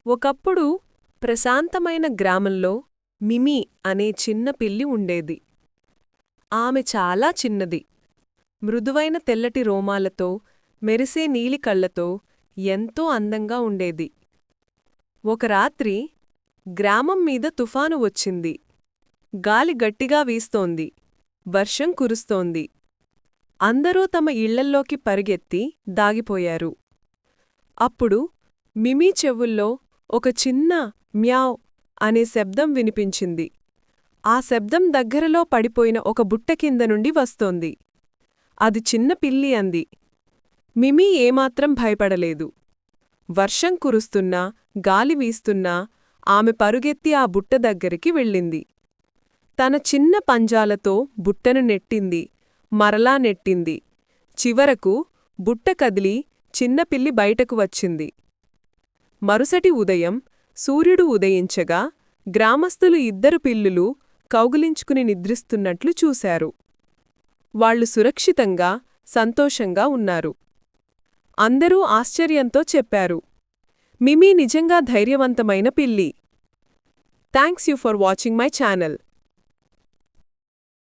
ఒకప్పుడు ప్రశాంతమైన గ్రామంలో మిమీ అనే చిన్న పిల్లి ఉండేది. ఆమె చాలా చిన్నది. మృదువైన తెల్లటి రోమాలతో, మెరిసే నీలి కళ్లతో ఎంతో అందంగా ఉండేది. ఒక రాత్రి గ్రామం మీద తుఫాను వచ్చింది. గాలి గట్టిగా వీస్తోంది. వర్షం కురుస్తోంది. అందరూ తమ ఇళ్లల్లోకి పరుగెత్తి దాగిపోయారు. అప్పుడు మిమీ చెవుల్లో ఒక చిన్న మ్యావ్ అనే శబ్దం వినిపించింది. ఆ శబ్దం దగ్గరలో పడిపోయిన ఒక బుట్ట కింద నుండి వస్తోంది. అది చిన్న పిల్లి అంది. మిమీ ఏమాత్రం భయపడలేదు. వర్షం కురుస్తున్నా, గాలి వీస్తున్నా ఆమె పరుగెత్తి ఆ బుట్ట దగ్గరికి వెళ్ళింది. తన చిన్న పంజాలతో బుట్టను నెట్టింది, మరలా నెట్టింది. చివరకు బుట్ట కదిలి చిన్నపిల్లి బయటకు వచ్చింది. మరుసటి ఉదయం సూర్యుడు ఉదయించగా గ్రామస్థులు ఇద్దరు పిల్లులు కౌగిలించుకుని నిద్రిస్తున్నట్లు చూశారు. వాళ్లు సురక్షితంగా, సంతోషంగా ఉన్నారు. అందరూ ఆశ్చర్యంతో చెప్పారు, మిమీ నిజంగా ధైర్యవంతమైన పిల్లి. Thanks you for watching my channel.